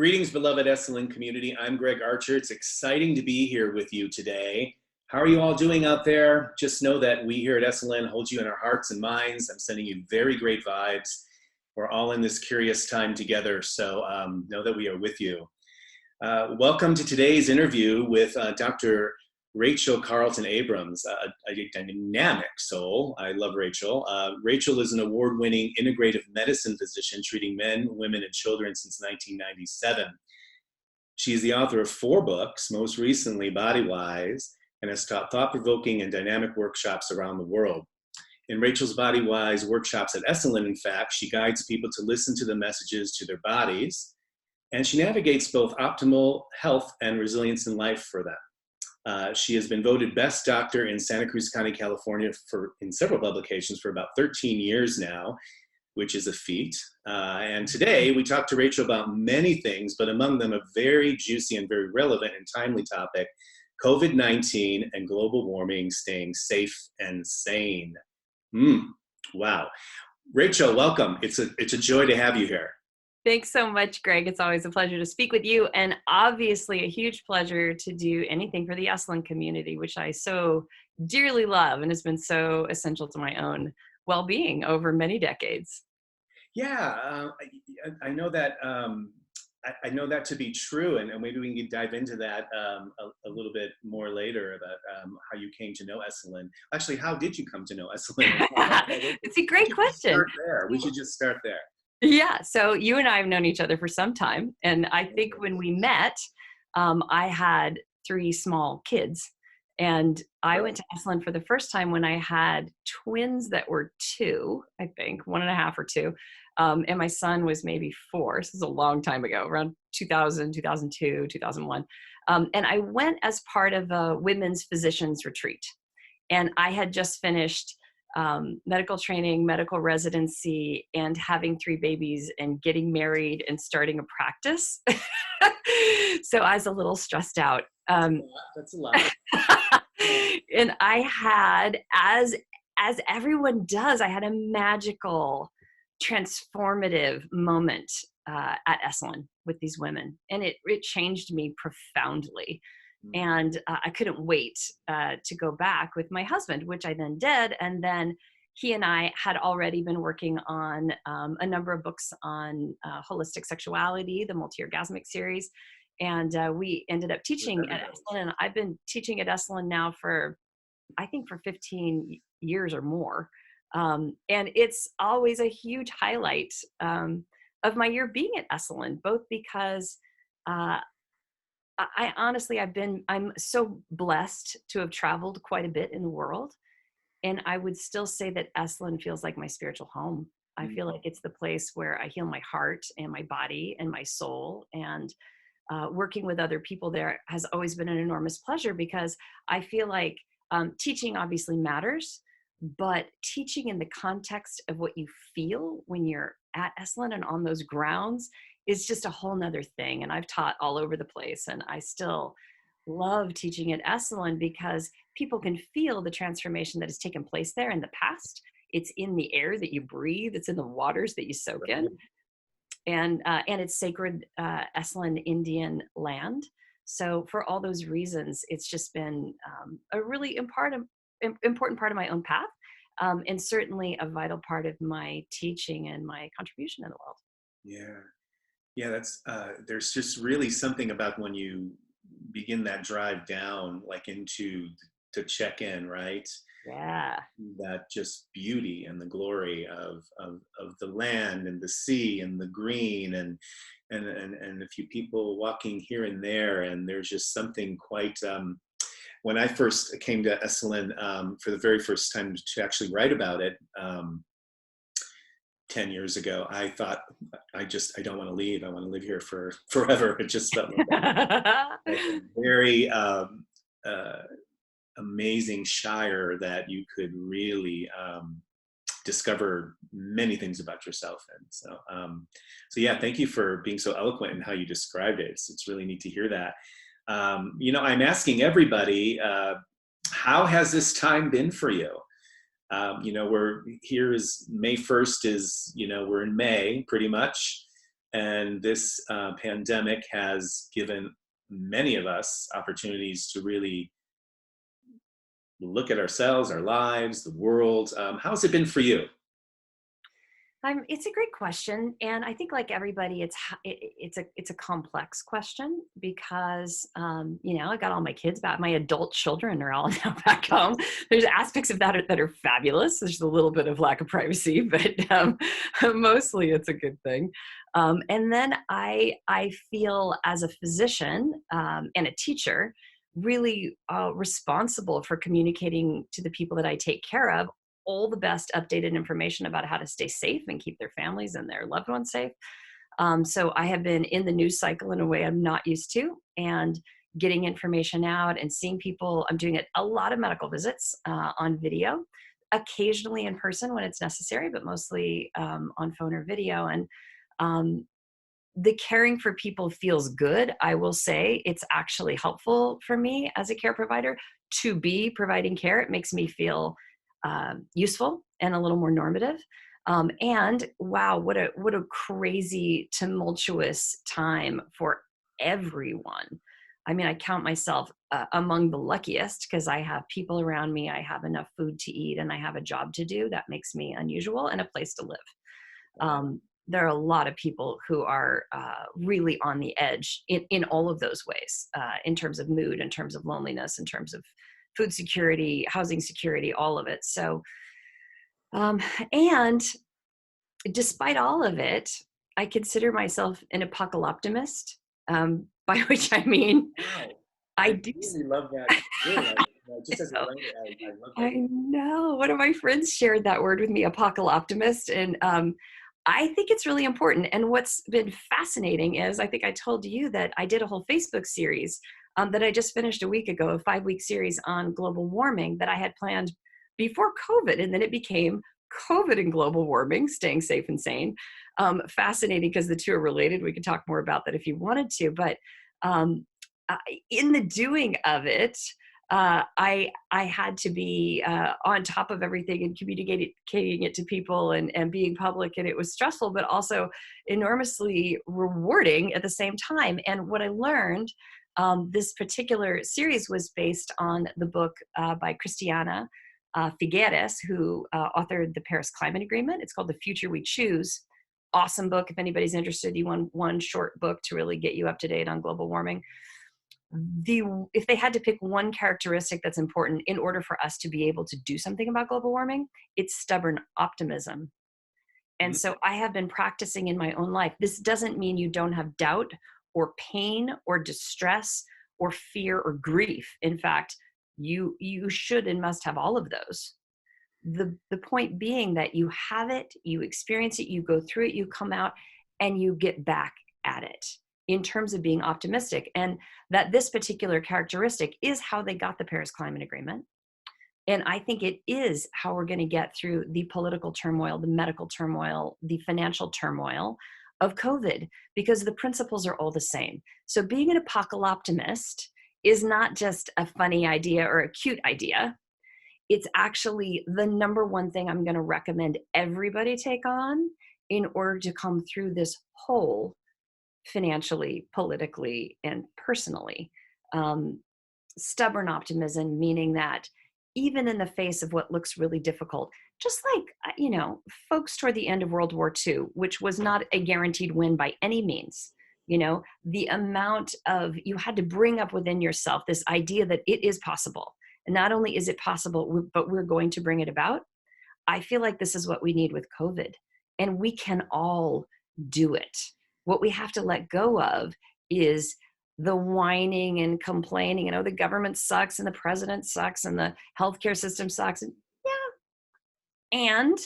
Greetings, beloved Esalen community. I'm Greg Archer. It's exciting to be here with you today. How are you all doing out there? Just know that we here at Esalen hold you in our hearts and minds. I'm sending you very great vibes. We're all in this curious time together, so know that we are with you. Welcome to today's interview with Dr. Rachel Carlton Abrams, a dynamic soul. I love Rachel. Rachel is an award-winning integrative medicine physician treating men, women, and children since 1997. She is the author of 4 books, most recently Body Wise, and has taught thought-provoking and dynamic workshops around the world. In Rachel's Body Wise workshops at Esalen, in fact, she guides people to listen to the messages to their bodies, and she navigates both optimal health and resilience in life for them. She has been voted best doctor in Santa Cruz County, California in several publications for about 13 years now, which is a feat. And today we talked to Rachel about many things, but among them a very juicy and very relevant and timely topic, COVID-19 and global warming, staying safe and sane. Wow. Rachel, welcome. It's a joy to have you here. Thanks so much, Greg. It's always a pleasure to speak with you, and obviously a huge pleasure to do anything for the Esalen community, which I so dearly love and has been so essential to my own well-being over many decades. Yeah, I know that. I know that to be true, and maybe we can dive into that a little bit more later about how you came to know Esalen. Actually, how did you come to know Esalen? It's a great question. We should just start there. Yeah, so you and I have known each other for some time, and I think when we met, I had 3 small kids, and I went to Esalen for the first time when I had twins that were 2, I think, 1.5 or 2, and my son was maybe 4. This is a long time ago, around 2000, 2002, 2001, and I went as part of a women's physicians retreat, and I had just finished medical training, medical residency, and having 3 babies and getting married and starting a practice. So I was a little stressed out. That's a lot. And I had, as everyone does, I had a magical, transformative moment at Esalen with these women. And it changed me profoundly. And I couldn't wait to go back with my husband, which I then did. And then he and I had already been working on a number of books on holistic sexuality, the multi-orgasmic series. And we ended up teaching at Esalen. And I've been teaching at Esalen now for 15 years or more. And it's always a huge highlight of my year being at Esalen, both because I honestly, I'm so blessed to have traveled quite a bit in the world. And I would still say that Esalen feels like my spiritual home. I feel like it's the place where I heal my heart and my body and my soul. And working with other people there has always been an enormous pleasure, because I feel like teaching obviously matters, but teaching in the context of what you feel when you're at Esalen and on those grounds is just a whole nother thing. And I've taught all over the place, and I still love teaching at Esalen because people can feel the transformation that has taken place there in the past. It's in the air that you breathe. It's in the waters that you soak in. And it's sacred Esalen Indian land. So for all those reasons, it's just been a really important part of my own path, and certainly a vital part of my teaching and my contribution in the world. Yeah, that's there's just really something about when you begin that drive down, like to check in, right? Yeah. That just beauty and the glory of the land and the sea and the green and a few people walking here and there, and there's just something quite. When I first came to Esalen for the very first time to actually write about it. 10 years ago, I thought, I don't want to leave. I want to live here for forever. It just felt like a very amazing shire that you could really discover many things about yourself. And so yeah, thank you for being so eloquent in how you described it. It's really neat to hear that. I'm asking everybody, how has this time been for you? We're here is May 1st is, we're in May pretty much. And this pandemic has given many of us opportunities to really look at ourselves, our lives, the world. How has it been for you? It's a great question, and I think like everybody, it's a complex question because I got all my kids back. My adult children are all now back home. There's aspects of that are fabulous. There's a little bit of lack of privacy, but mostly it's a good thing. And then I feel as a physician and a teacher really responsible for communicating to the people that I take care of all the best updated information about how to stay safe and keep their families and their loved ones safe. So I have been in the news cycle in a way I'm not used to, and getting information out and seeing people. I'm doing a lot of medical visits on video, occasionally in person when it's necessary, but mostly on phone or video. And um, the caring for people feels good. I will say it's actually helpful for me as a care provider to be providing care. It makes me feel useful and a little more normative. And wow, what a crazy, tumultuous time for everyone. I mean, I count myself among the luckiest because I have people around me, I have enough food to eat, and I have a job to do that makes me unusual and a place to live. There are a lot of people who are really on the edge in all of those ways, in terms of mood, in terms of loneliness, in terms of food security, housing security, all of it. So, and despite all of it, I consider myself an apocalyptimist, by which I mean, Wow. I I do. really love that. Just as a writer, I love that. I know. One of my friends shared that word with me, apocalyptimist. And I think it's really important. And what's been fascinating is I think I told you that I did a whole Facebook series that I just finished a week ago, a 5-week series on global warming that I had planned before COVID. And then it became COVID and global warming, staying safe and sane. Fascinating because the two are related. We could talk more about that if you wanted to. But um, in the doing of it, I had to be on top of everything and communicating it to people and being public. And it was stressful, but also enormously rewarding at the same time. And what I learned, this particular series was based on the book by Christiana Figueres, who authored the Paris Climate Agreement. It's called The Future We Choose. Awesome book. If anybody's interested, you want one short book to really get you up to date on global warming. If they had to pick one characteristic that's important in order for us to be able to do something about global warming, it's stubborn optimism. And so I have been practicing in my own life. This doesn't mean you don't have doubt or pain or distress or fear or grief. In fact, you should and must have all of those. The point being that you have it, you experience it, you go through it, you come out, and you get back at it in terms of being optimistic. And that this particular characteristic is how they got the Paris Climate Agreement. And I think it is how we're going to get through the political turmoil, the medical turmoil, the financial turmoil of COVID, because the principles are all the same. So being an apocalyptimist is not just a funny idea or a cute idea. It's actually the number one thing I'm going to recommend everybody take on in order to come through this whole financially, politically, and personally. Stubborn optimism, meaning that even in the face of what looks really difficult, just like, folks toward the end of World War II, which was not a guaranteed win by any means, the amount of, you had to bring up within yourself this idea that it is possible. And not only is it possible, but we're going to bring it about. I feel like this is what we need with COVID. And we can all do it. What we have to let go of is the whining and complaining. The government sucks and the president sucks and the healthcare system sucks. And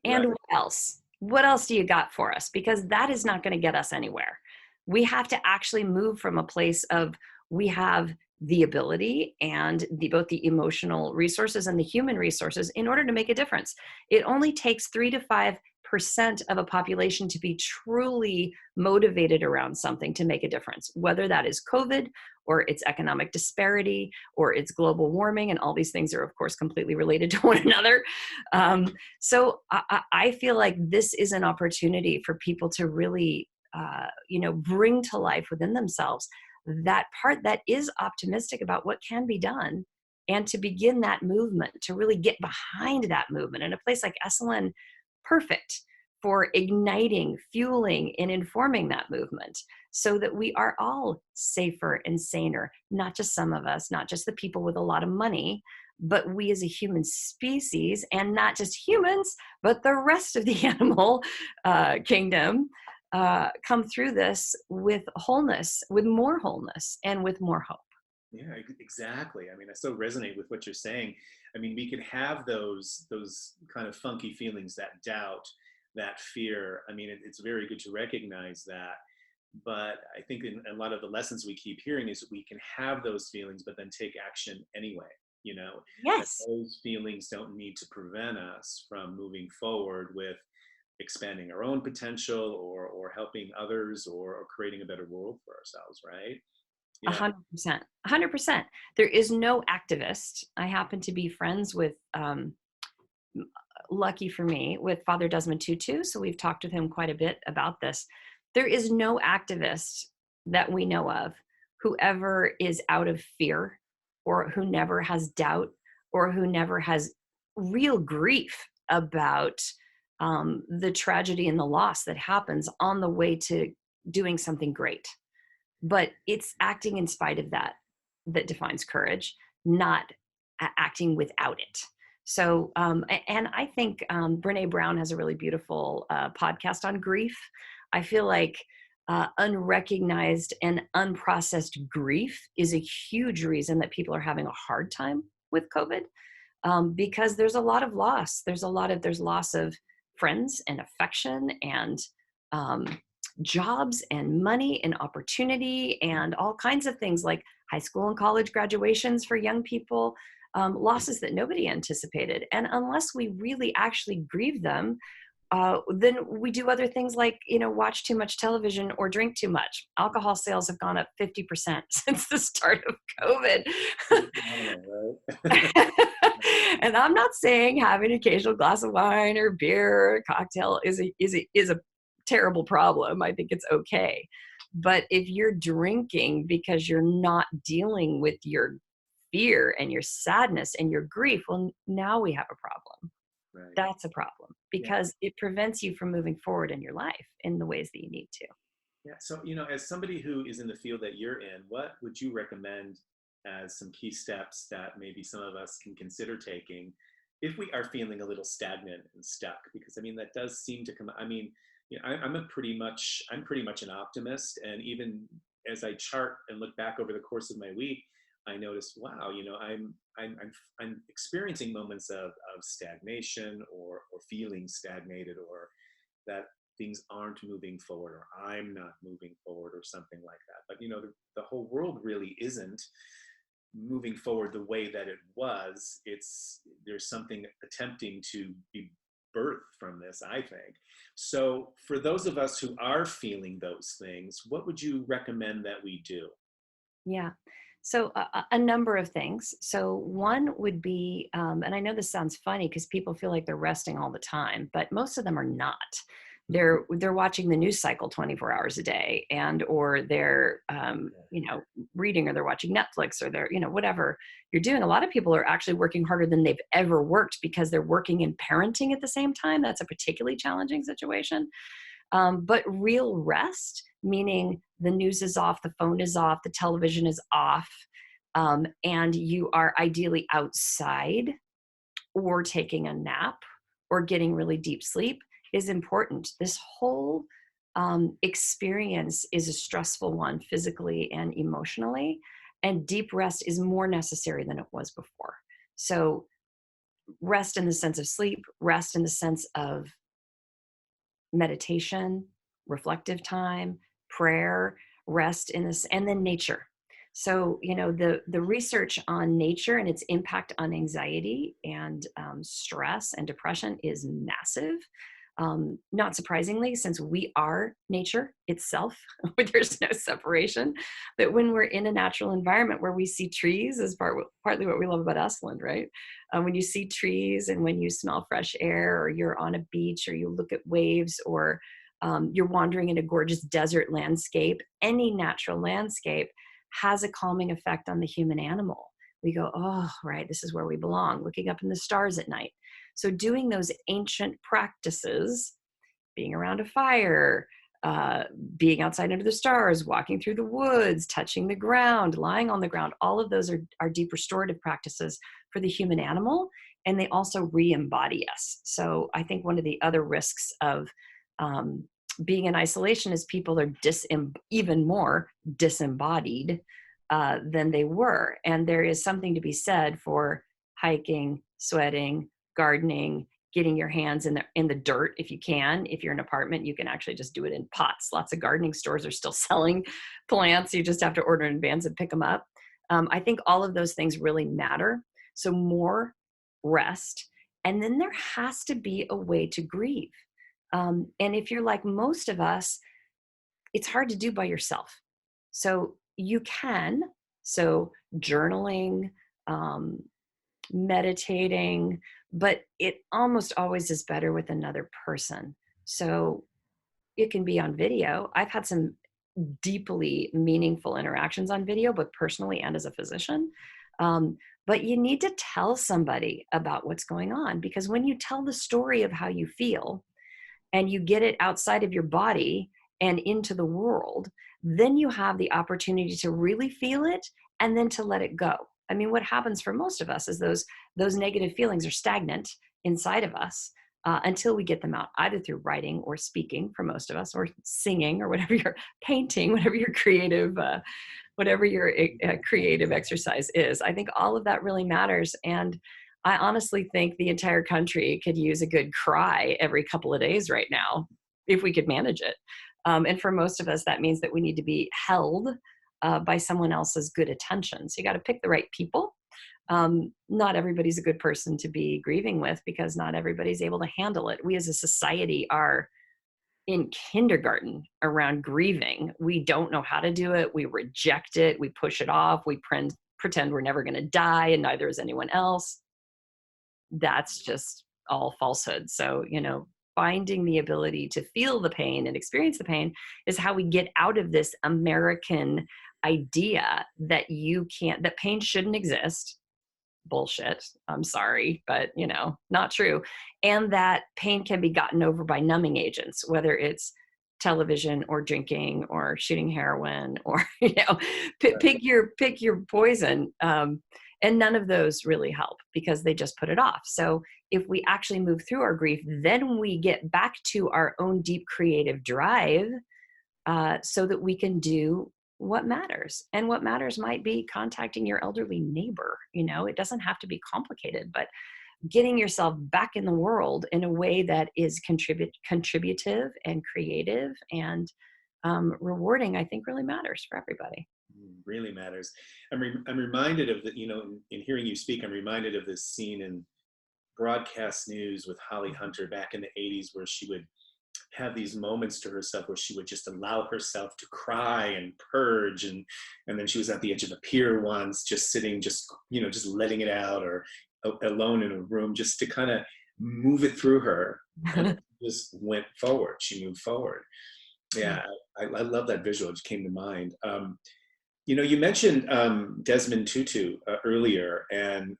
right. What else? What else do you got for us? Because that is not going to get us anywhere. We have to actually move from a place of we have the ability and both the emotional resources and the human resources in order to make a difference. It only takes 3 to 5% of a population to be truly motivated around something to make a difference, whether that is COVID or it's economic disparity or it's global warming. And all these things are, of course, completely related to one another. So I feel like this is an opportunity for people to really bring to life within themselves that part that is optimistic about what can be done, and to begin that movement, to really get behind that movement. And a place like Esalen, perfect for igniting, fueling, and informing that movement, so that we are all safer and saner, not just some of us, not just the people with a lot of money, but we as a human species, and not just humans, but the rest of the animal kingdom, come through this with wholeness, with more wholeness, and with more hope. Yeah, exactly. I mean, I so resonate with what you're saying. I mean, we can have those kind of funky feelings, that doubt, that fear. I mean, it's very good to recognize that. But I think in a lot of the lessons we keep hearing is we can have those feelings, but then take action anyway. You know, that Yes. those feelings don't need to prevent us from moving forward with expanding our own potential, or helping others, or creating a better world for ourselves, right? Yeah. 100%. 100%. There is no activist. I happen to be friends with, lucky for me, with Father Desmond Tutu. So we've talked with him quite a bit about this. There is no activist that we know of who ever is out of fear, or who never has doubt, or who never has real grief about the tragedy and the loss that happens on the way to doing something great. But it's acting in spite of that that defines courage, not acting without it. So, and I think Brene Brown has a really beautiful podcast on grief. I feel like unrecognized and unprocessed grief is a huge reason that people are having a hard time with COVID, because there's a lot of loss. There's loss of friends and affection, and um, jobs and money and opportunity, and all kinds of things like high school and college graduations for young people, losses that nobody anticipated. And unless we really actually grieve them, then we do other things like, watch too much television or drink too much. Alcohol sales have gone up 50% since the start of COVID. And I'm not saying having an occasional glass of wine or beer or cocktail is a terrible problem. I think it's okay. But if you're drinking because you're not dealing with your fear and your sadness and your grief, well, now we have a problem. Right. That's a problem, Yeah. because it prevents you from moving forward in your life in the ways that you need to. Yeah. So, as somebody who is in the field that you're in, what would you recommend as some key steps that maybe some of us can consider taking if we are feeling a little stagnant and stuck? Because I mean, that does seem to come. I mean, I'm pretty much an optimist, and even as I chart and look back over the course of my week, I noticed, wow, I'm experiencing moments of stagnation, or feeling stagnated, or that things aren't moving forward, or I'm not moving forward, or something like that. But the whole world really isn't moving forward the way that it was. There's something attempting to be birthed from this, I think. So for those of us who are feeling those things, what would you recommend that we do? Yeah. So a number of things. So one would be, and I know this sounds funny because people feel like they're resting all the time, but most of them are not. They're watching the news cycle 24 hours a day, or they're reading, or they're watching Netflix, or they're whatever you're doing. A lot of people are actually working harder than they've ever worked because they're working and parenting at the same time. That's a particularly challenging situation. But real rest, meaning the news is off, the phone is off, the television is off, and you are ideally outside, or taking a nap, or getting really deep sleep, is important. This whole experience is a stressful one, physically and emotionally, and deep rest is more necessary than it was before. So rest in the sense of sleep, rest in the sense of meditation, reflective time, prayer, rest in this, and then nature. So, the research on nature and its impact on anxiety and stress and depression is massive. Not surprisingly, since we are nature itself, there's no separation. That when we're in a natural environment where we see trees, is partly what we love about Esalen, right? When you see trees, and when you smell fresh air, or you're on a beach, or you look at waves, or You're wandering in a gorgeous desert landscape. Any natural landscape has a calming effect on the human animal. We go, oh, right, this is where we belong, looking up in the stars at night. So doing those ancient practices, being around a fire, uh, being outside under the stars, walking through the woods, touching the ground, lying on the ground, all of those are deep restorative practices for the human animal, and they also re-embody us. So I think one of the other risks of um, being in isolation is people are even more disembodied than they were. And there is something to be said for hiking, sweating, gardening, getting your hands in the dirt if you can. If you're in an apartment, you can actually just do it in pots. Lots of gardening stores are still selling plants. You just have to order in advance and pick them up. I think all of those things really matter. So more rest. And then there has to be a way to grieve. And if you're like most of us, it's hard to do by yourself. So you can. So journaling, um, meditating, but it almost always is better with another person. So it can be on video. I've had some deeply meaningful interactions on video, both personally and as a physician. But you need to tell somebody about what's going on, because when you tell the story of how you feel and you get it outside of your body and into the world, then you have the opportunity to really feel it and then to let it go. I mean, what happens for most of us is those negative feelings are stagnant inside of us until we get them out, either through writing or speaking for most of us, or singing, or whatever your painting, whatever your creative exercise is. I think all of that really matters. And I honestly think the entire country could use a good cry every couple of days right now, if we could manage it. And for most of us, that means that we need to be held by someone else's good attention. So you got to pick the right people. Not everybody's a good person to be grieving with, because not everybody's able to handle it. We as a society are in kindergarten around grieving. We don't know how to do it. We reject it. We push it off. We pretend we're never going to die, and neither is anyone else. That's just all falsehood. So, finding the ability to feel the pain and experience the pain is how we get out of this American idea that that pain shouldn't exist. Bullshit. I'm sorry, but not true. And that pain can be gotten over by numbing agents, whether it's television or drinking or shooting heroin or, pick your poison. And none of those really help, because they just put it off. So if we actually move through our grief, then we get back to our own deep creative drive, so that we can do what matters. And what matters might be contacting your elderly neighbor. It doesn't have to be complicated, but getting yourself back in the world in a way that is contributive and creative and rewarding, I think really matters for everybody. Really matters. I'm reminded of the, in hearing you speak, I'm reminded of this scene in broadcast news with Holly Hunter back in the 80s, where she would have these moments to herself where she would just allow herself to cry and purge, and then she was at the edge of a pier once, just sitting, just letting it out, or alone in a room, just to kind of move it through her, and just went forward. She moved forward. Yeah, I love that visual. It just came to mind. You mentioned Desmond Tutu earlier, and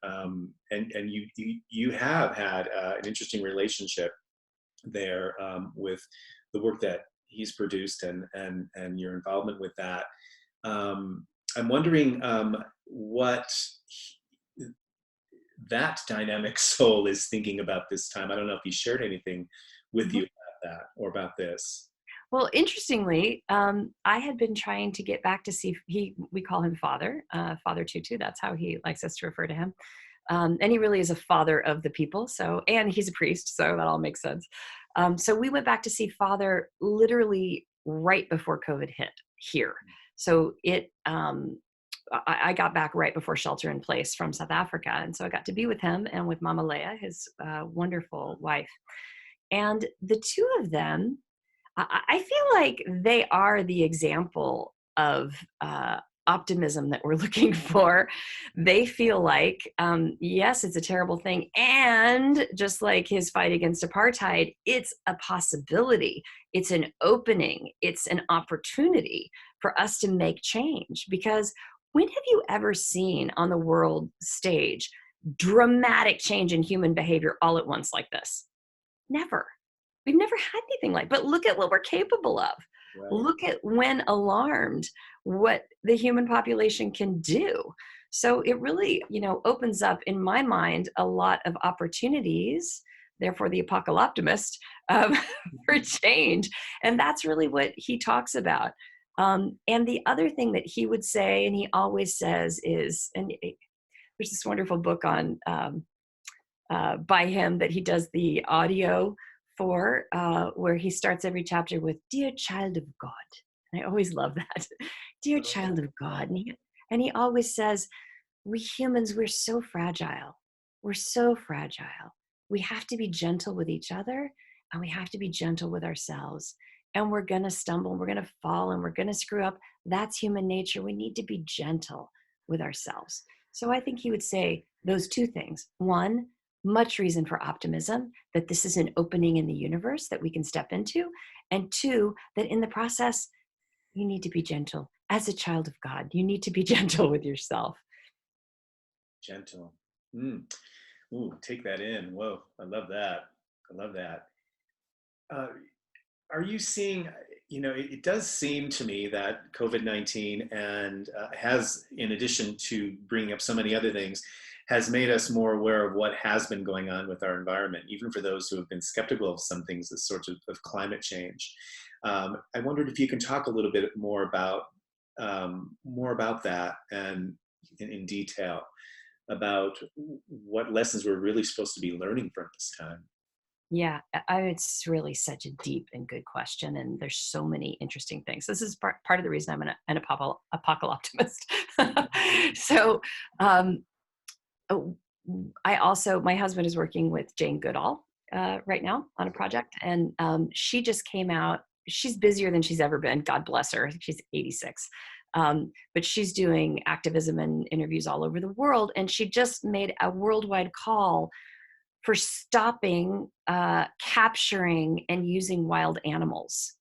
you have had an interesting relationship there with the work that he's produced and your involvement with that. I'm wondering what that dynamic soul is thinking about this time. I don't know if he shared anything with you about that or about this. Well, interestingly, I had been trying to get back to see, we call him Father Tutu. That's how he likes us to refer to him. And he really is a father of the people. And he's a priest, so that all makes sense. So we went back to see Father literally right before COVID hit here. So I got back right before shelter in place from South Africa. And so I got to be with him and with Mama Leah, his wonderful wife. And the two of them, I feel like they are the example of optimism that we're looking for. They feel like, yes, it's a terrible thing. And just like his fight against apartheid, it's a possibility. It's an opening. It's an opportunity for us to make change. Because when have you ever seen on the world stage dramatic change in human behavior all at once like this? Never. We've never had anything like, but look at what we're capable of. Right. Look at, when alarmed, what the human population can do. So it really, opens up, in my mind, a lot of opportunities, therefore the apocalyptimist, for change. And that's really what he talks about. And the other thing that he would say, and he always says, is, there's this wonderful book on by him that he does the audio for, where he starts every chapter with, "Dear child of God." And I always love that. "Dear child of God." And he always says, we humans, we're so fragile. We're so fragile. We have to be gentle with each other, and we have to be gentle with ourselves. And we're going to stumble, and we're going to fall, and we're going to screw up. That's human nature. We need to be gentle with ourselves. So I think he would say those two things. One, much reason for optimism, that this is an opening in the universe that we can step into. And two, that in the process, you need to be gentle. As a child of God, you need to be gentle with yourself. Gentle. Ooh, take that in. Whoa, I love that. I love that. Are you seeing, it does seem to me that COVID-19 and has, in addition to bringing up so many other things, has made us more aware of what has been going on with our environment, even for those who have been skeptical of some things, this sort of climate change. I wondered if you can talk a little bit more about that, and in detail about what lessons we're really supposed to be learning from this time. Yeah, it's really such a deep and good question, and there's so many interesting things. This is part of the reason I'm an apocalyptimist. So, my husband is working with Jane Goodall right now on a project, and she just came out. She's busier than she's ever been. God bless her. I think she's 86. But she's doing activism and interviews all over the world, and she just made a worldwide call for stopping capturing and using wild animals.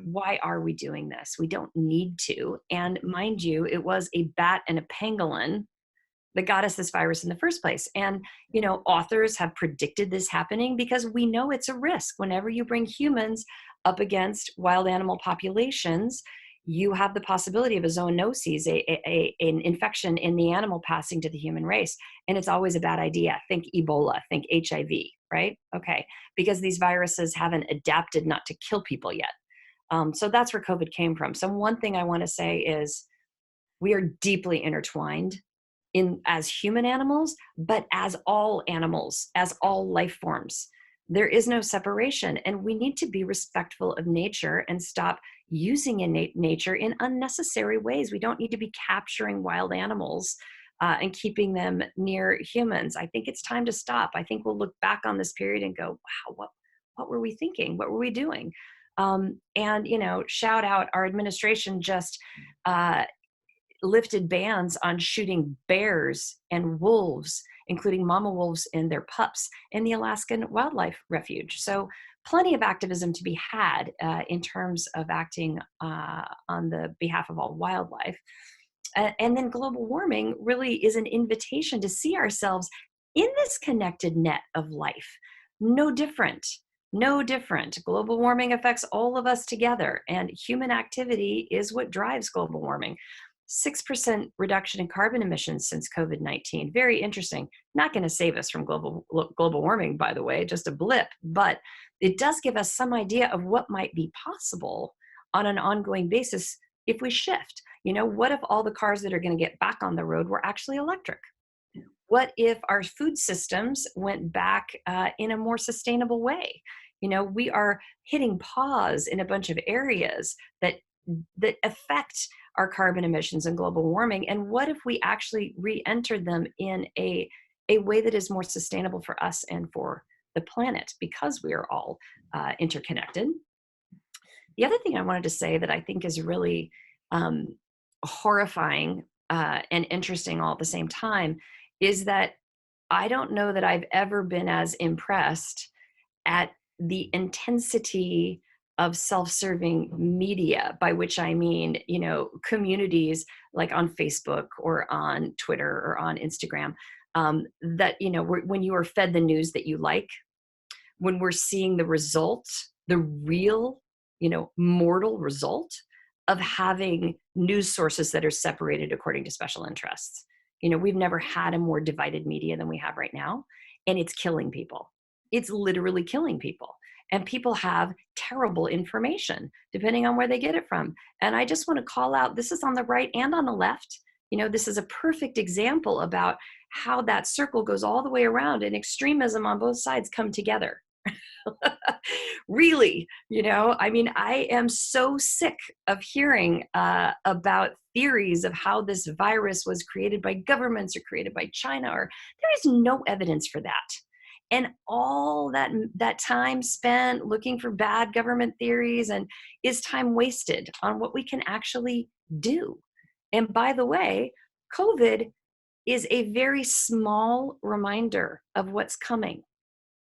Why are we doing this? We don't need to. And mind you, it was a bat and a pangolin that got us this virus in the first place. And, authors have predicted this happening because we know it's a risk. Whenever you bring humans up against wild animal populations, you have the possibility of a zoonoses, an infection in the animal passing to the human race. And it's always a bad idea. Think Ebola, think HIV, right? Okay, because these viruses haven't adapted not to kill people yet. So that's where COVID came from. So one thing I want to say is we are deeply intertwined as human animals, but as all animals, as all life forms. There is no separation, and we need to be respectful of nature and stop using nature in unnecessary ways. We don't need to be capturing wild animals and keeping them near humans. I think it's time to stop. I think we'll look back on this period and go, wow, what were we thinking? What were we doing? And, shout out, our administration just lifted bans on shooting bears and wolves, including mama wolves and their pups, in the Alaskan Wildlife Refuge. So plenty of activism to be had in terms of acting on the behalf of all wildlife. And then global warming really is an invitation to see ourselves in this connected net of life. No different. No different. Global warming affects all of us together, and human activity is what drives global warming. 6% reduction in carbon emissions since COVID-19. Very interesting. Not going to save us from global warming, by the way, just a blip, but it does give us some idea of what might be possible on an ongoing basis if we shift. What if all the cars that are going to get back on the road were actually electric? What if our food systems went back in a more sustainable way? We are hitting pause in a bunch of areas that affect our carbon emissions and global warming. And what if we actually re-entered them in a way that is more sustainable for us and for the planet, because we are all interconnected? The other thing I wanted to say that I think is really horrifying and interesting all at the same time is that I don't know that I've ever been as impressed at the intensity of self-serving media, by which I mean, communities like on Facebook or on Twitter or on Instagram, that, when you are fed the news that you like, when we're seeing the result, the real, mortal result of having news sources that are separated according to special interests. We've never had a more divided media than we have right now, and it's killing people. It's literally killing people. And people have terrible information depending on where they get it from. And I just want to call out, this is on the right and on the left. This is a perfect example about how that circle goes all the way around and extremism on both sides come together. Really, I am so sick of hearing about theories of how this virus was created by governments or created by China, or there is no evidence for that. And all that time spent looking for bad government theories and is time wasted on what we can actually do. And by the way, COVID is a very small reminder of what's coming.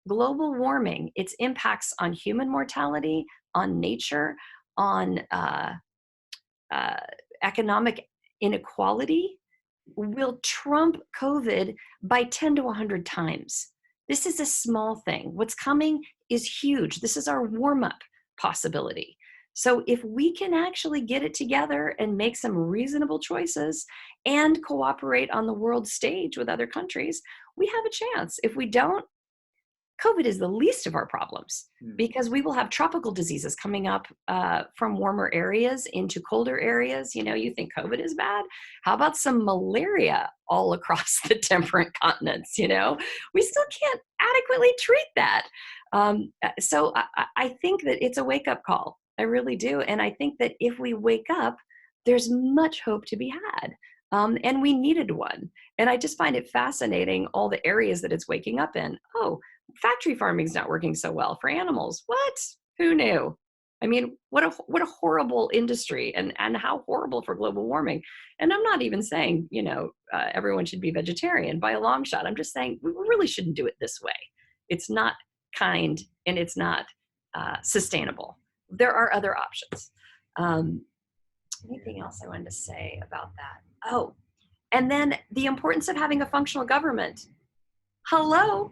Global warming, its impacts on human mortality, on nature, on economic inequality will trump COVID by 10 to 100 times. This is a small thing. What's coming is huge. This is our warm-up possibility. So if we can actually get it together and make some reasonable choices and cooperate on the world stage with other countries, we have a chance. If we don't, COVID is the least of our problems because we will have tropical diseases coming up from warmer areas into colder areas. You think COVID is bad? How about some malaria all across the temperate continents? We still can't adequately treat that. So I think that it's a wake-up call. I really do. And I think that if we wake up, there's much hope to be had. And we needed one. And I just find it fascinating, all the areas that it's waking up in. Oh, factory farming's not working so well for animals. What? Who knew? I mean, what a horrible industry, and how horrible for global warming. And I'm not even saying, everyone should be vegetarian by a long shot. I'm just saying we really shouldn't do it this way. It's not kind and it's not sustainable. There are other options. Anything else I wanted to say about that? Oh, and then the importance of having a functional government. Hello.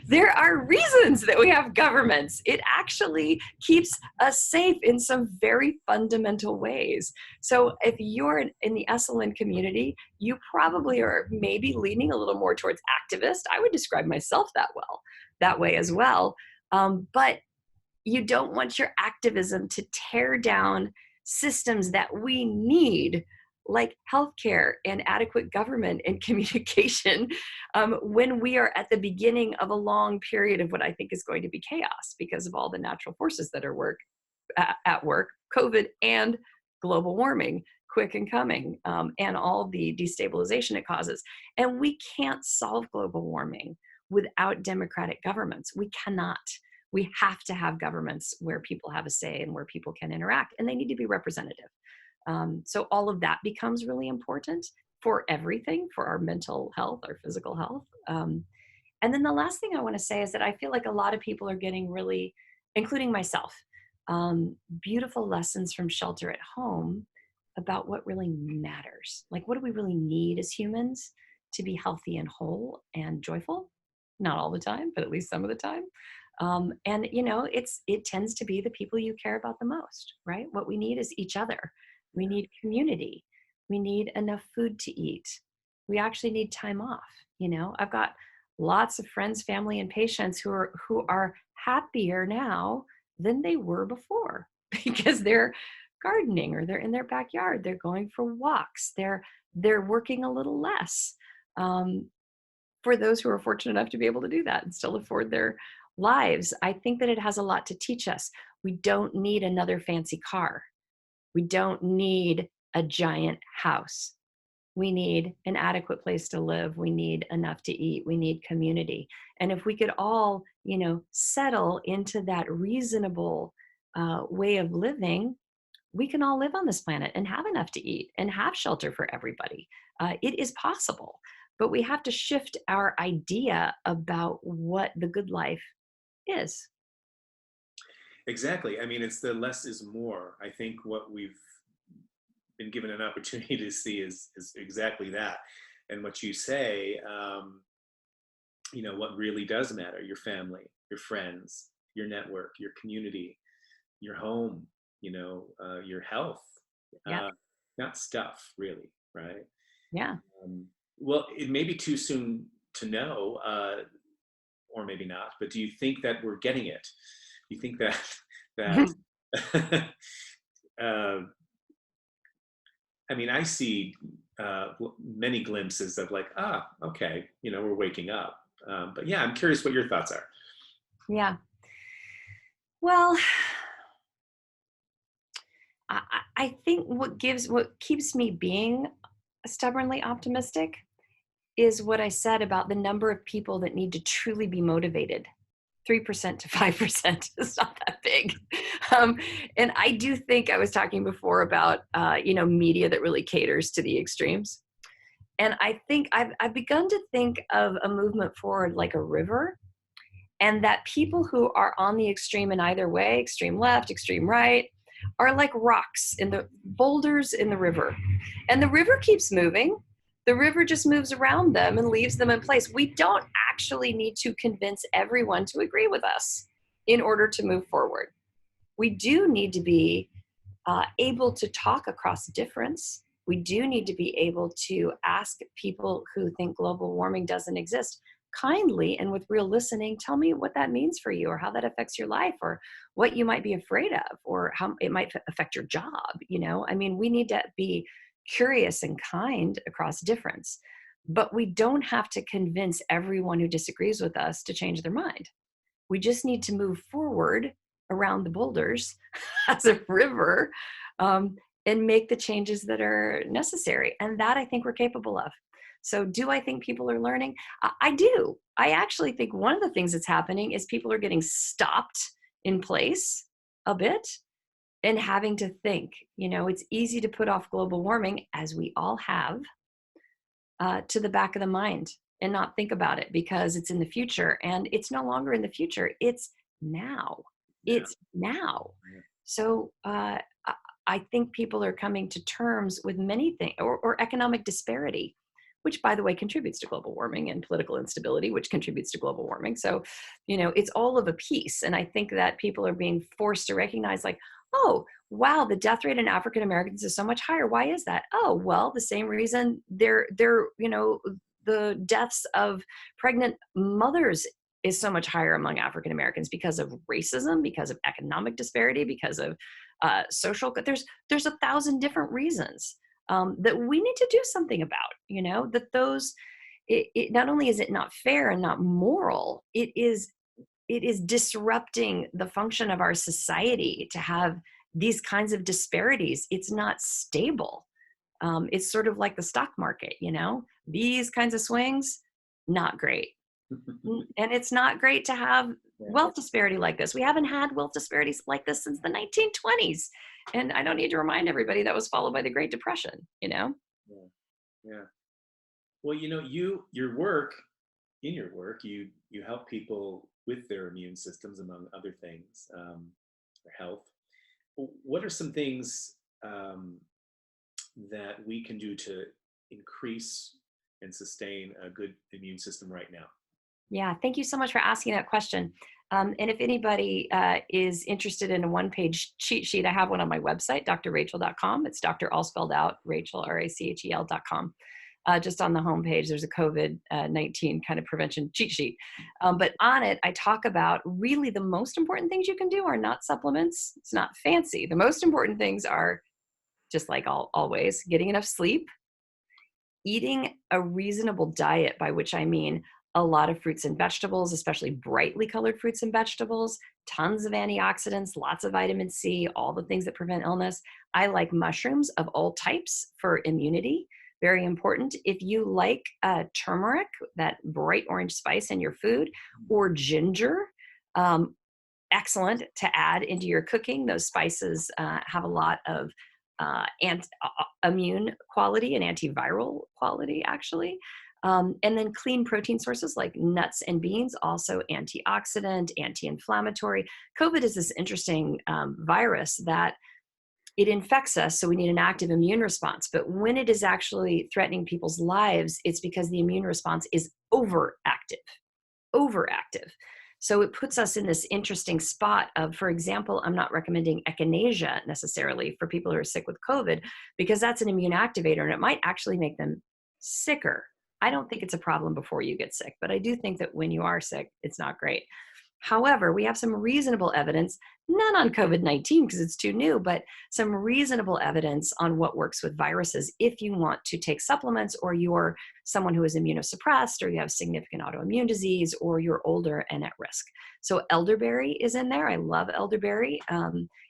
There are reasons that we have governments. It actually keeps us safe in some very fundamental ways. So if you're in the Esalen community, you probably are maybe leaning a little more towards activist. I would describe myself that way as well. But you don't want your activism to tear down systems that we need, like healthcare and adequate government and communication, when we are at the beginning of a long period of what I think is going to be chaos because of all the natural forces that are at work, COVID and global warming, quick and coming, and all the destabilization it causes. And we can't solve global warming without democratic governments. We cannot. We have to have governments where people have a say and where people can interact, and they need to be representative. So all of that becomes really important for everything, for our mental health, our physical health. And then the last thing I want to say is that I feel like a lot of people are getting really, including myself, beautiful lessons from shelter at home about what really matters. Like, what do we really need as humans to be healthy and whole and joyful? Not all the time, but at least some of the time. And it tends to be the people you care about the most, right? What we need is each other. We need community. We need enough food to eat. We actually need time off. I've got lots of friends, family, and patients who are happier now than they were before because they're gardening, or they're in their backyard. They're going for walks. They're working a little less. For those who are fortunate enough to be able to do that and still afford their lives, I think that it has a lot to teach us. We don't need another fancy car. We don't need a giant house. We need an adequate place to live. We need enough to eat. We need community. And if we could all, settle into that reasonable way of living, we can all live on this planet and have enough to eat and have shelter for everybody. It is possible, but we have to shift our idea about what the good life is. Exactly. I mean, it's the less is more. I think what we've been given an opportunity to see is exactly that. And what you say, what really does matter: your family, your friends, your network, your community, your home, your health, Yep. uh, not stuff, really, right? Yeah. Um, well, it may be too soon to know, or maybe not, but do you think that we're getting it? Do you think that uh, I mean, I see many glimpses of like, okay, we're waking up. But yeah, I'm curious what your thoughts are. Yeah. Well, I think what keeps me being stubbornly optimistic is what I said about the number of people that need to truly be motivated. 3% to 5% is not that big. Um, and I do think I was talking before about, media that really caters to the extremes. And I think I've begun to think of a movement forward like a river, and that people who are on the extreme in either way, extreme left, extreme right, are like rocks in the boulders in the river. And the river keeps moving. The river just moves around them and leaves them in place. We don't actually need to convince everyone to agree with us in order to move forward. We do need to be able to talk across difference. We do need to be able to ask people who think global warming doesn't exist kindly and with real listening, tell me what that means for you, or how that affects your life, or what you might be afraid of, or how it might affect your job. I mean, we need to be curious and kind across difference, but we don't have to convince everyone who disagrees with us to change their mind. We just need to move forward around the boulders as a river, um, and make the changes that are necessary. And that I think we're capable of. So do I think people are learning? I do. I actually think one of the things that's happening is people are getting stopped in place a bit and having to think. It's easy to put off global warming, as we all have, to the back of the mind and not think about it because it's in the future. And it's no longer in the future. It's now. Yeah. It's now. Yeah. So I think people are coming to terms with many things, or economic disparity, which, by the way, contributes to global warming, and political instability, which contributes to global warming. So, it's all of a piece. And I think that people are being forced to recognize, like, oh, wow, the death rate in African Americans is so much higher. Why is that? Oh, well, the same reason the deaths of pregnant mothers is so much higher among African Americans, because of racism, because of economic disparity, because of social. There's 1,000 different reasons that we need to do something about. That those it not only is it not fair and not moral, it is disrupting the function of our society to have these kinds of disparities. It's not stable. It's sort of like the stock market. These kinds of swings, not great. And it's not great to have wealth disparity like this. We haven't had wealth disparities like this since the 1920s. And I don't need to remind everybody that was followed by the Great Depression. Yeah. Yeah. Well, in your work, you help people with their immune systems, among other things, their health. What are some things that we can do to increase and sustain a good immune system right now? Yeah, thank you so much for asking that question. And if anybody is interested in a one-page cheat sheet, I have one on my website, drrachel.com. It's Dr. all spelled out, Rachel, RACHEL.com. Just on the homepage, there's a COVID-19 kind of prevention cheat sheet. But on it, I talk about really the most important things you can do are not supplements. It's not fancy. The most important things are, just like always, getting enough sleep, eating a reasonable diet, by which I mean a lot of fruits and vegetables, especially brightly colored fruits and vegetables, tons of antioxidants, lots of vitamin C, all the things that prevent illness. I like mushrooms of all types for immunity. Very important. If you like turmeric, that bright orange spice in your food, or ginger, excellent to add into your cooking. Those spices have a lot of immune quality and antiviral quality, actually. And then clean protein sources like nuts and beans, also antioxidant, anti-inflammatory. COVID is this interesting virus that it infects us, so we need an active immune response. But when it is actually threatening people's lives, it's because the immune response is overactive. So it puts us in this interesting spot of, for example, I'm not recommending echinacea necessarily for people who are sick with COVID, because that's an immune activator and it might actually make them sicker. I don't think it's a problem before you get sick, but I do think that when you are sick, it's not great. However, we have some reasonable evidence, none on COVID-19 because it's too new, but some reasonable evidence on what works with viruses if you want to take supplements, or you're someone who is immunosuppressed, or you have significant autoimmune disease, or you're older and at risk. So elderberry is in there. I love elderberry.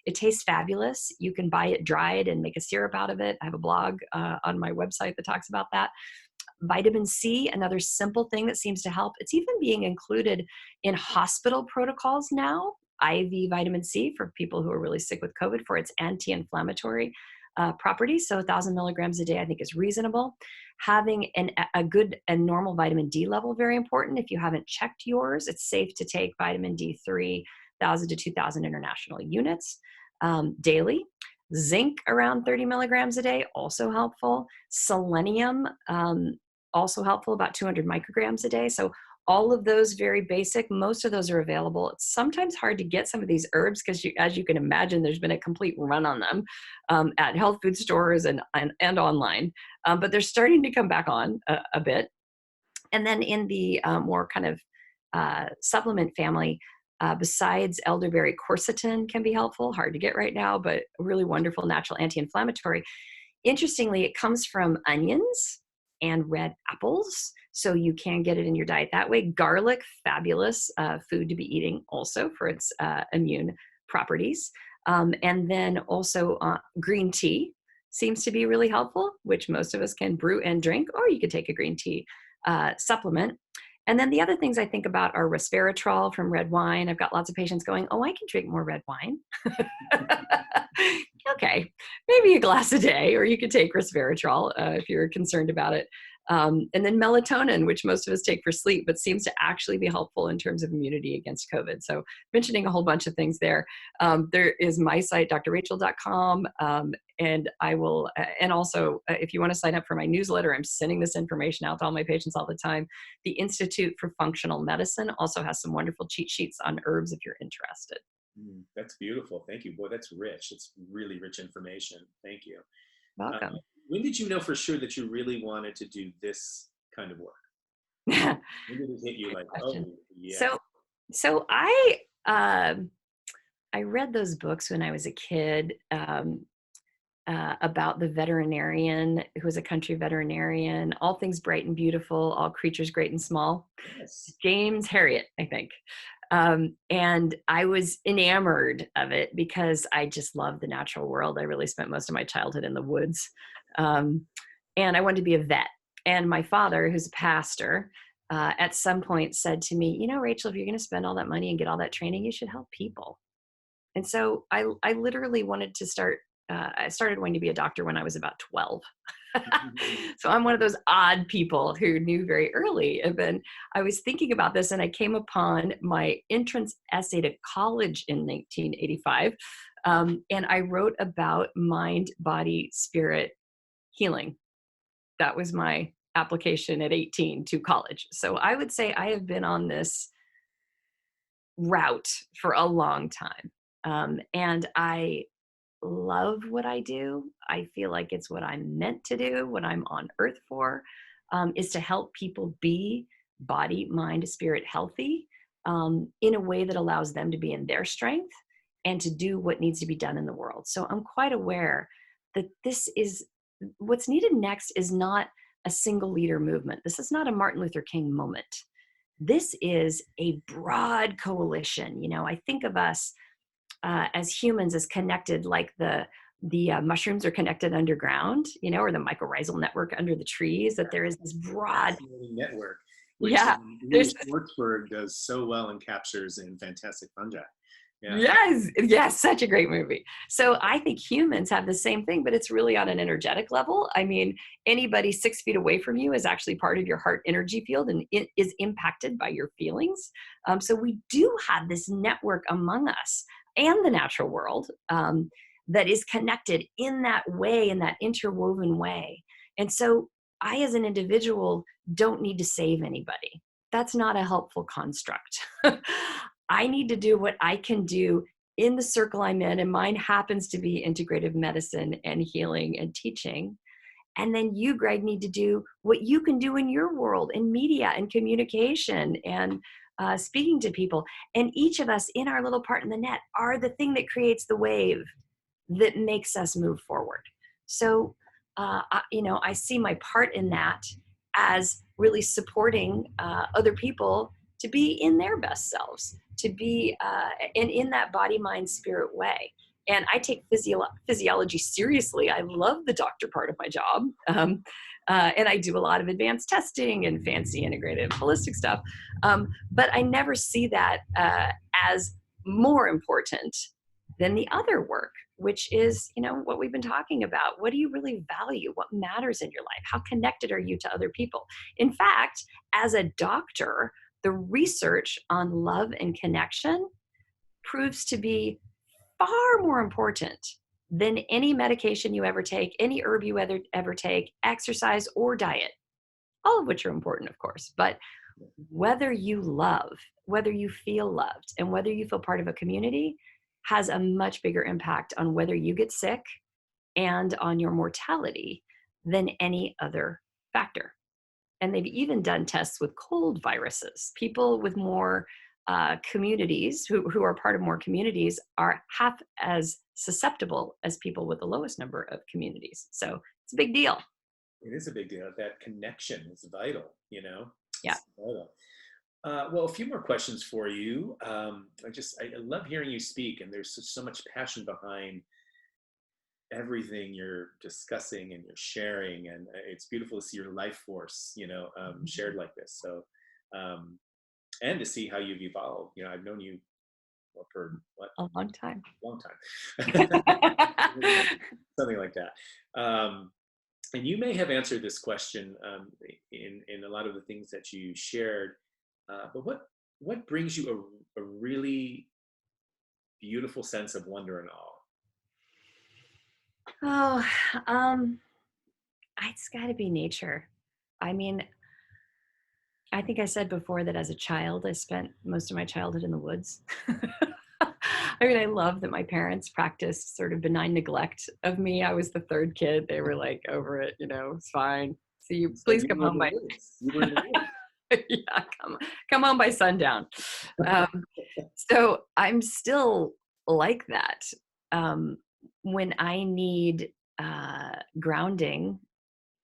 It tastes fabulous. You can buy it dried and make a syrup out of it. I have a blog on my website that talks about that. Vitamin C, another simple thing that seems to help. It's even being included in hospital protocols now, IV vitamin C for people who are really sick with COVID for its anti-inflammatory properties. So 1,000 milligrams a day, I think, is reasonable. Having a good and normal vitamin D level, very important. If you haven't checked yours, it's safe to take vitamin D3, 1,000 to 2,000 international units daily. Zinc around 30 milligrams a day, also helpful. Selenium, also helpful, about 200 micrograms a day. So all of those very basic, most of those are available. It's sometimes hard to get some of these herbs because, as you can imagine, there's been a complete run on them at health food stores and online. But they're starting to come back on a bit. And then in the more kind of supplement family, besides elderberry, quercetin can be helpful, hard to get right now, but a really wonderful natural anti-inflammatory. Interestingly, it comes from onions and red apples, so you can get it in your diet that way. Garlic, fabulous food to be eating also for its immune properties. And then also green tea seems to be really helpful, which most of us can brew and drink, or you could take a green tea supplement. And then the other things I think about are resveratrol from red wine. I've got lots of patients going, oh, I can drink more red wine. Okay, maybe a glass a day, or you could take resveratrol if you're concerned about it. And then melatonin, which most of us take for sleep, but seems to actually be helpful in terms of immunity against COVID. So mentioning a whole bunch of things there. There is my site, drrachel.com. And I will, and also if you want to sign up for my newsletter, I'm sending this information out to all my patients all the time. The Institute for Functional Medicine also has some wonderful cheat sheets on herbs if you're interested. That's beautiful. Thank you. Boy, that's rich. It's really rich information. Thank you. Welcome. When did you know for sure that you really wanted to do this kind of work? When did it hit you like, oh, yeah. So I read those books when I was a kid about the veterinarian who was a country veterinarian, All Things Bright and Beautiful, All Creatures Great and Small. Yes. James Herriot, I think. And I was enamored of it because I just love the natural world. I really spent most of my childhood in the woods. And I wanted to be a vet. And my father, who's a pastor, at some point said to me, you know, Rachel, if you're going to spend all that money and get all that training, you should help people. And so I literally wanted to start, I started wanting to be a doctor when I was about 12. So I'm one of those odd people who knew very early. And then I was thinking about this and I came upon my entrance essay to college in 1985. And I wrote about mind, body, spirit healing. That was my application at 18 to college. So I would say I have been on this route for a long time. And I love what I do. I feel like it's what I'm meant to do, what I'm on earth for, is to help people be body, mind, spirit healthy in a way that allows them to be in their strength and to do what needs to be done in the world. So I'm quite aware that this is what's needed next is not a single leader movement. This is not a Martin Luther King moment. This is a broad coalition. You know, I think of us as humans as connected like the mushrooms are connected underground, you know, or the mycorrhizal network under the trees, that there is this broad network, which Louis Schwartzberg does so well and captures in Fantastic Fungi. Yeah. Yes, yes, such a great movie. So I think humans have the same thing, but it's really on an energetic level. I mean, anybody 6 feet away from you is actually part of your heart energy field, and it is impacted by your feelings. So we do have this network among us and the natural world, that is connected in that way, in that interwoven way. And so I, as an individual, don't need to save anybody. That's not a helpful construct. I need to do what I can do in the circle I'm in, and mine happens to be integrative medicine and healing and teaching. And then you, Greg, need to do what you can do in your world, in media and communication and speaking to people. And each of us in our little part in the net are the thing that creates the wave that makes us move forward. So, I see my part in that as really supporting other people to be in their best selves, to be and in that body, mind, spirit way. And I take physiology seriously. I love the doctor part of my job. And I do a lot of advanced testing and fancy integrative holistic stuff. But I never see that as more important than the other work, which is, what we've been talking about. What do you really value? What matters in your life? How connected are you to other people? In fact, as a doctor, the research on love and connection proves to be far more important than any medication you ever take, any herb you ever take, exercise or diet, all of which are important, of course. But whether you love, whether you feel loved, and whether you feel part of a community has a much bigger impact on whether you get sick and on your mortality than any other factor. And they've even done tests with cold viruses. People with more communities, who are part of more communities, are half as susceptible as people with the lowest number of communities. So it's a big deal. It is a big deal. That connection is vital, Yeah. It's vital. Well, a few more questions for you. I love hearing you speak, and there's so much passion behind everything you're discussing and you're sharing, and it's beautiful to see your life force, shared like this. So, and to see how you've evolved. I've known you for what? A long time. Long time. Something like that. And you may have answered this question in a lot of the things that you shared. But what brings you a really beautiful sense of wonder and awe? Oh, it's got to be nature. I mean, I think I said before that as a child, I spent most of my childhood in the woods. I love that my parents practiced sort of benign neglect of me. I was the third kid. They were like, over it, it's fine. So please come home by. You were in the woods. Yeah, come home by sundown. So I'm still like that. When I need grounding,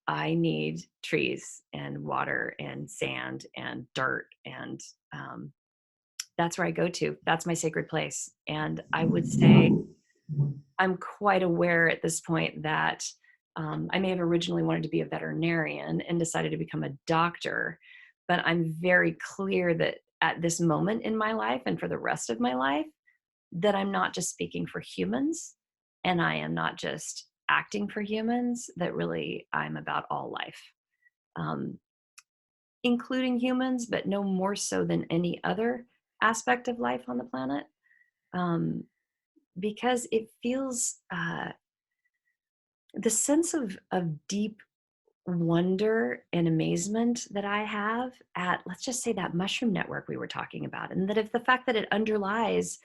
I need trees and water and sand and dirt, and that's where I go to. That's my sacred place. And I would say I'm quite aware at this point that I may have originally wanted to be a veterinarian and decided to become a doctor, but I'm very clear that at this moment in my life and for the rest of my life, that I'm not just speaking for humans, and I am not just acting for humans, that really I'm about all life, including humans, but no more so than any other aspect of life on the planet, because it feels the sense of deep wonder and amazement that I have at, let's just say, that mushroom network we were talking about, and that if the fact that it underlies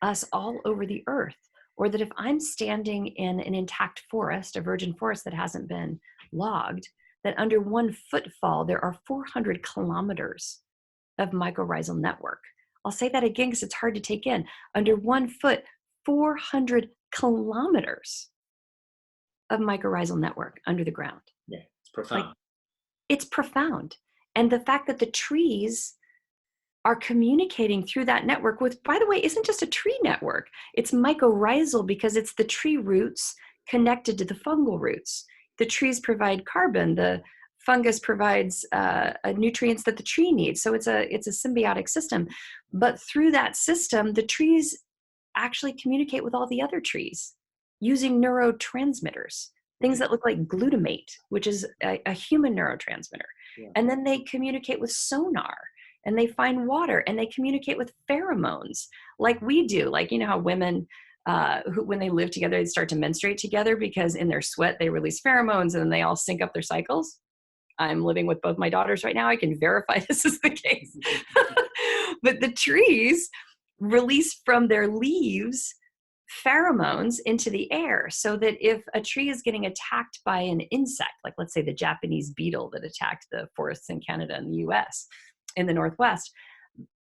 us all over the earth, or that if I'm standing in an intact forest, a virgin forest that hasn't been logged, that under one footfall there are 400 kilometers of mycorrhizal network. I'll say that again because it's hard to take in. Under 1 foot, 400 kilometers of mycorrhizal network under the ground. Yeah, it's profound. It's profound. And the fact that the trees are communicating through that network with, by the way, isn't just a tree network. It's mycorrhizal because it's the tree roots connected to the fungal roots. The trees provide carbon. The fungus provides nutrients that the tree needs. So it's a symbiotic system. But through that system, the trees actually communicate with all the other trees using neurotransmitters, things that look like glutamate, which is a human neurotransmitter. Yeah. And then they communicate with sonar, and they find water, and they communicate with pheromones like we do. Like, you know how women, who, when they live together, they start to menstruate together because in their sweat, they release pheromones and then they all sync up their cycles. I'm living with both my daughters right now. I can verify this is the case. But the trees release from their leaves pheromones into the air, so that if a tree is getting attacked by an insect, like let's say the Japanese beetle that attacked the forests in Canada and the US in the Northwest,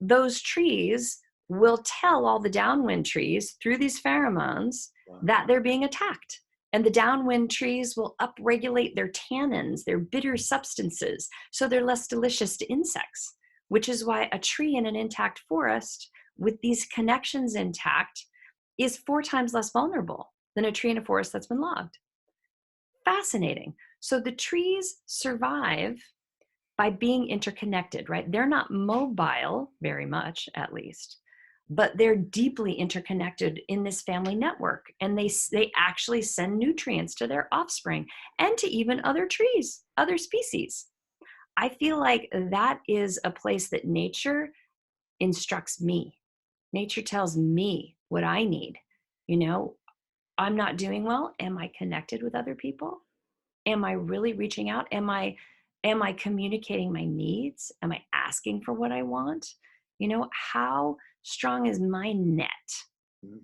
those trees will tell all the downwind trees through these pheromones that they're being attacked. And the downwind trees will upregulate their tannins, their bitter substances, so they're less delicious to insects, which is why a tree in an intact forest with these connections intact is 4 times less vulnerable than a tree in a forest that's been logged. Fascinating. So the trees survive by being interconnected, right? They're not mobile very much, at least, but they're deeply interconnected in this family network. And they actually send nutrients to their offspring and to even other trees, other species. I feel like that is a place that nature instructs me. Nature tells me what I need. You know, I'm not doing well. Am I connected with other people? Am I really reaching out? Am I communicating my needs? Am I asking for what I want? You know, how strong is my net?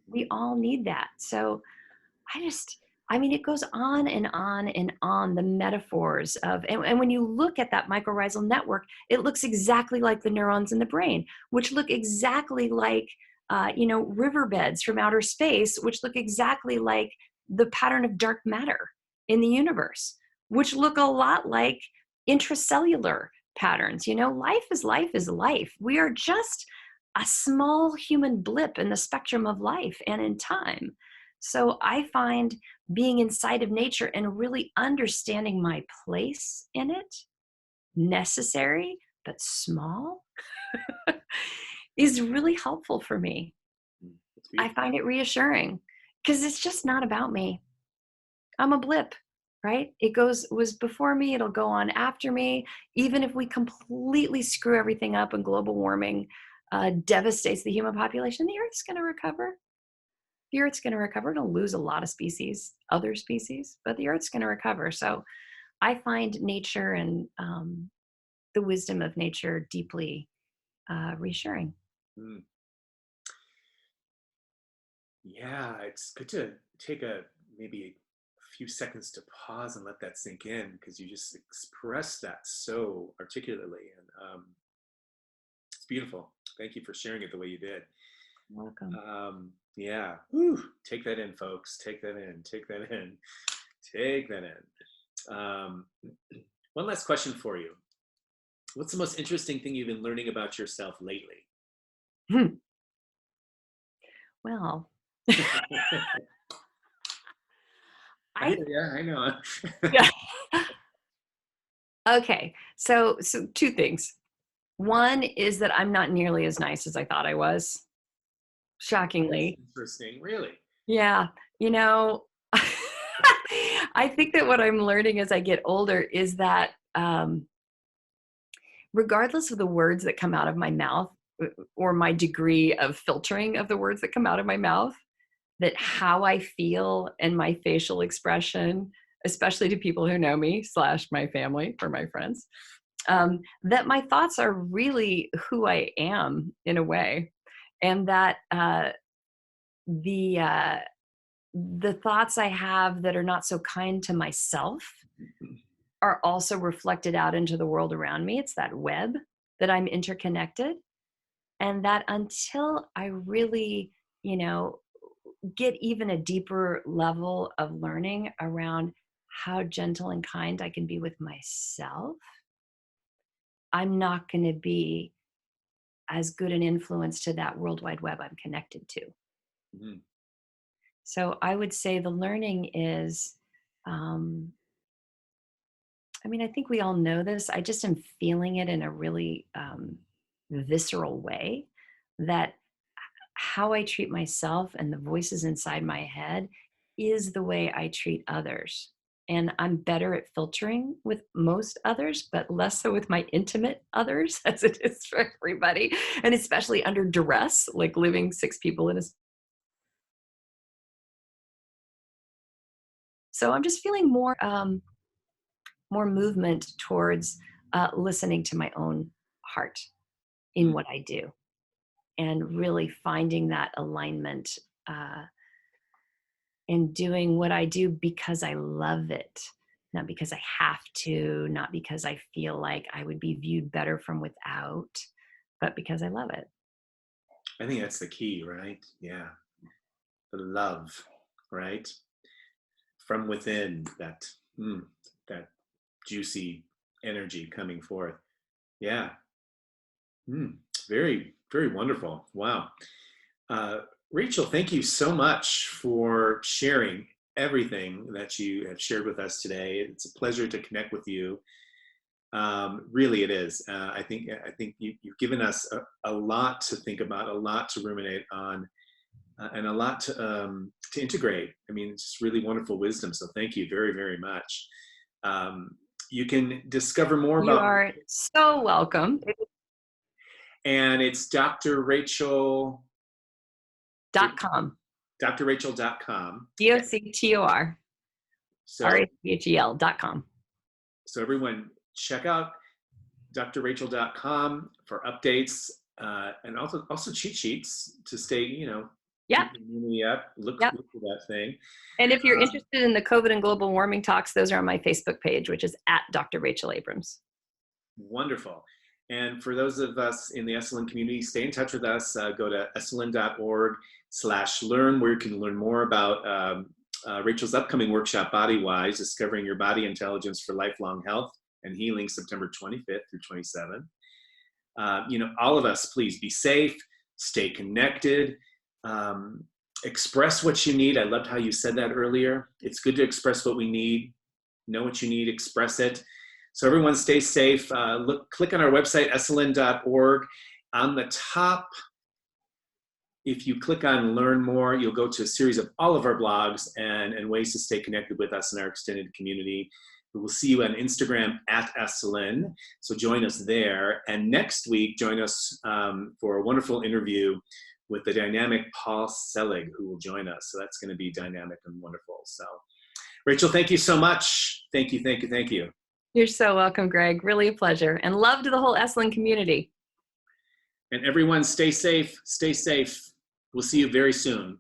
We all need that. So I mean, it goes on and on and on, the metaphors of, and when you look at that mycorrhizal network, it looks exactly like the neurons in the brain, which look exactly like, riverbeds from outer space, which look exactly like the pattern of dark matter in the universe, which look a lot like intracellular patterns. You know, life is life is life. We are just a small human blip in the spectrum of life and in time. So I find being inside of nature and really understanding my place in it, necessary but small, is really helpful for me. I find it reassuring because it's just not about me. I'm a blip, right? Was before me, it'll go on after me. Even if we completely screw everything up and global warming devastates the human population, the Earth's going to recover. The Earth's going to recover. It'll lose a lot of species, other species, but the Earth's going to recover. So I find nature and the wisdom of nature deeply reassuring. Mm. Yeah, it's good to take maybe a few seconds to pause and let that sink in, because you just expressed that so articulately, and it's beautiful. Thank you for sharing it the way you did. You're welcome. Yeah. Whew. Take that in, folks. Take that in. Take that in. Take that in. One last question for you. What's the most interesting thing you've been learning about yourself lately? Well, I know. yeah. Okay. So 2 things. One is that I'm not nearly as nice as I thought I was. Shockingly. That's interesting. Really? Yeah. You know, I think that what I'm learning as I get older is that regardless of the words that come out of my mouth or my degree of filtering of the words that come out of my mouth, that how I feel and my facial expression, especially to people who know me / my family or my friends, that my thoughts are really who I am in a way. And that the thoughts I have that are not so kind to myself are also reflected out into the world around me. It's that web that I'm interconnected. And that until I really, get even a deeper level of learning around how gentle and kind I can be with myself, I'm not going to be as good an influence to that World Wide Web I'm connected to. Mm-hmm. So I would say the learning is, I think we all know this. I just am feeling it in a really visceral way, that how I treat myself and the voices inside my head is the way I treat others. And I'm better at filtering with most others, but less so with my intimate others as it is for everybody. And especially under duress, like living 6 people in a. So I'm just feeling more movement towards listening to my own heart in what I do, and really finding that alignment, uh, and doing what I do because I love it, not because I have to, not because I feel like I would be viewed better from without, but because I love it. I think that's the key, right? Yeah. The love, right? From within, that juicy energy coming forth. Yeah. Very, very wonderful. Wow. Uh, Rachel, thank you so much for sharing everything that you have shared with us today. It's a pleasure to connect with you. Really, it is. I think you've given us a lot to think about, a lot to ruminate on, and a lot to integrate. I mean, it's just really wonderful wisdom. So thank you very, very much. You can discover more You about, are so welcome. and it's Dr. Rachel. .com. drrachel.com. DOCTOR. So, RACHEL.com. so everyone check out drrachel.com for updates, and also cheat sheets to stay, Yeah. keep the immunity up. Look Yep. for that thing. And if you're interested in the COVID and global warming talks, those are on my Facebook page, which is at Dr. Rachel Abrams. Wonderful. And for those of us in the Esalen community, stay in touch with us. Go to esalen.org/learn, where you can learn more about Rachel's upcoming workshop, Body Wise, Discovering Your Body Intelligence for Lifelong Health and Healing, September 25th through 27th. All of us, please be safe, stay connected, express what you need. I loved how you said that earlier. It's good to express what we need, know what you need, express it. So everyone stay safe. Click on our website, esalen.org. On the top, if you click on Learn More, you'll go to a series of all of our blogs and ways to stay connected with us and our extended community. We will see you on Instagram at Esalen, so join us there. And next week, join us for a wonderful interview with the dynamic Paul Selig, who will join us. So that's going to be dynamic and wonderful. So, Rachel, thank you so much. Thank you, thank you, thank you. You're so welcome, Greg. Really a pleasure. And love to the whole Esalen community. And everyone, stay safe, stay safe. We'll see you very soon.